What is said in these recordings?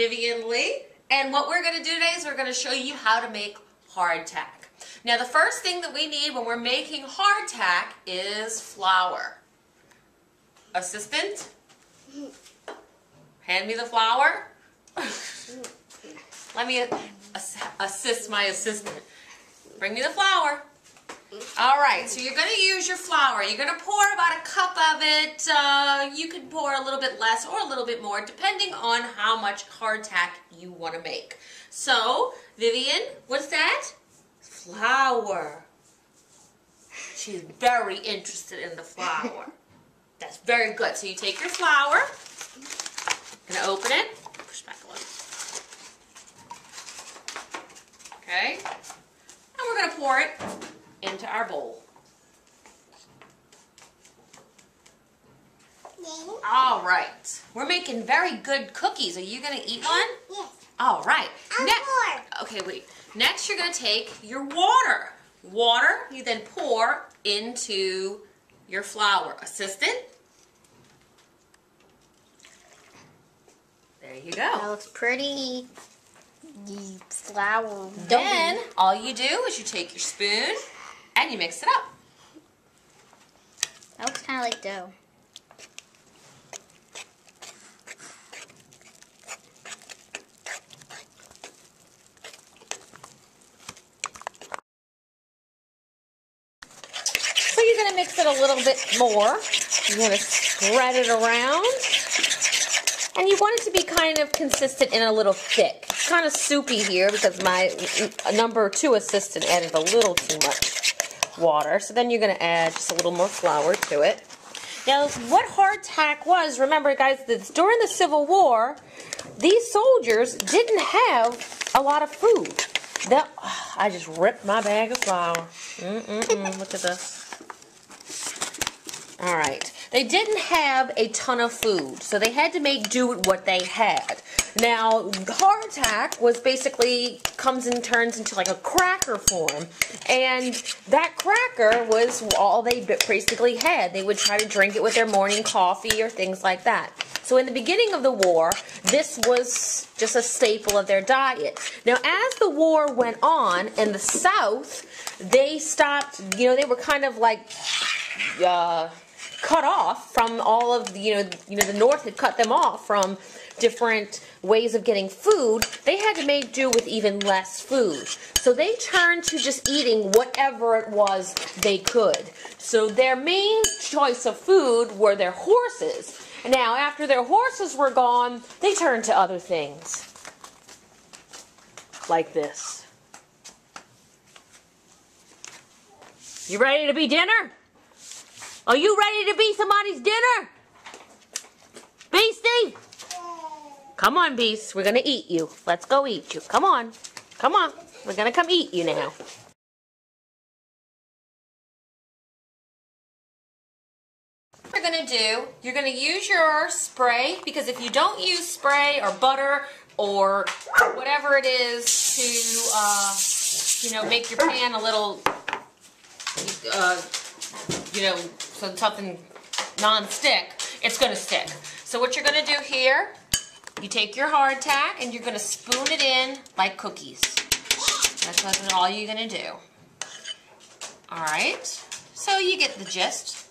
Vivian Lee, and what we're going to do today is we're going to show you how to make hardtack. Now the first thing that we need when we're making hardtack is flour. Assistant, hand me the flour. Let me assist my assistant. Bring me the flour. Alright, so you're going to use your flour. You're going to pour about a cup of it. You can pour a little bit less or a little bit more depending on how much hardtack you want to make. So, Vivian, what's that? Flour. She's very interested in the flour. That's very good. So you take your flour. I'm going to open it. Push back a little. Okay. And we're going to pour it into our bowl. All right. We're making very good cookies. Are you going to eat one? Yes. All right. Okay, wait. Next, you're going to take your water. Water, you then pour into your flour. Assistant? There you go. That looks pretty. Flour. Then, all you do is you take your spoon and you mix it up. That looks kind of like dough. So you're going to mix it a little bit more. You're going to spread it around. And you want it to be kind of consistent and a little thick. It's kind of soupy here because my number 2 assistant added a little too much water. So then you're going to add just a little more flour to it. Now, what hardtack was, remember guys, that during the Civil War, these soldiers didn't have a lot of food. I just ripped my bag of flour. Look at this. All right. They didn't have a ton of food, so they had to make do with what they had. Now, hardtack was basically comes and turns into like a cracker form, and that cracker was all they basically had. They would try to drink it with their morning coffee or things like that. So in the beginning of the war, this was just a staple of their diet. Now, as the war went on in the South, they stopped, they were kind of like cut off from all of the North had cut them off from different ways of getting food. They had to make do with even less food. So they turned to just eating whatever it was they could. So their main choice of food were their horses. Now, after their horses were gone, they turned to other things. Like this. You ready to be dinner? Are you ready to be somebody's dinner? Beastie? Come on, Beast. We're going to eat you. Let's go eat you. Come on. Come on. We're going to come eat you now. What you're going to do, you're going to use your spray, because if you don't use spray or butter or whatever it is to, make your pan a little, so something non-stick, it's going to stick. So what you're going to do here, you take your hardtack and you're going to spoon it in like cookies. That's all you're going to do. Alright, so you get the gist.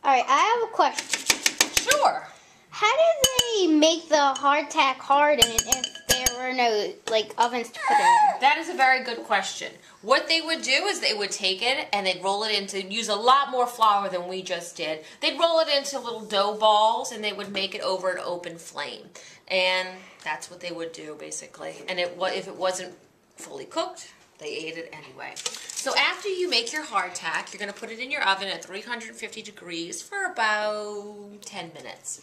Alright, I have a question. Sure. How did they make the hardtack harden if there were no ovens to put it in? That is a very good question. What they would do is they would take it and they'd roll it into, use a lot more flour than we just did. They'd roll it into little dough balls and they would make it over an open flame. And that's what they would do basically. And if it wasn't fully cooked, they ate it anyway. So after you make your hardtack, you're going to put it in your oven at 350 degrees for about 10 minutes.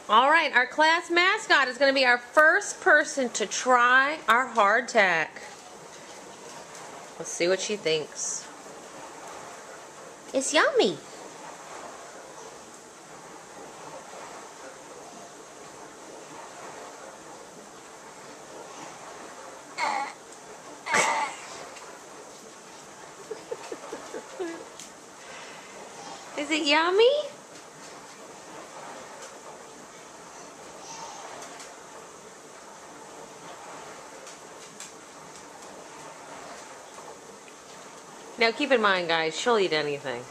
All right, our class mascot is going to be our first person to try our hardtack. Let's see what she thinks. It's yummy. Is it yummy? Now keep in mind, guys, she'll eat anything.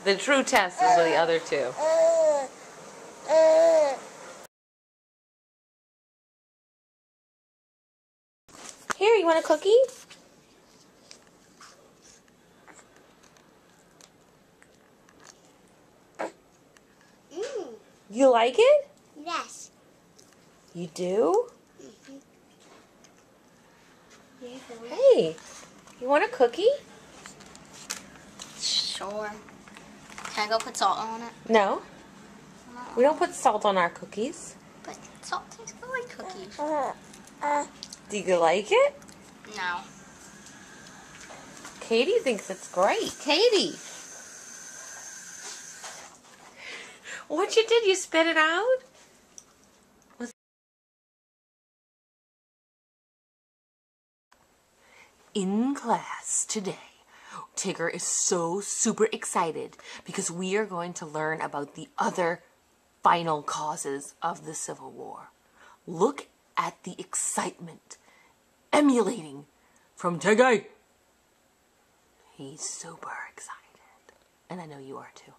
The true test is with the other two. Here, you want a cookie? You like it? Yes. You do? Mm-hmm. Hey, you want a cookie? Sure. Can I go put salt on it? No. We don't put salt on our cookies. But salt tastes good like cookies. Do you like it? No. Katie thinks it's great. Katie. What you did, you spit it out? In class today, Tigger is so super excited because we are going to learn about the other final causes of the Civil War. Look at the excitement emulating from Tigger. He's super excited, and I know you are too.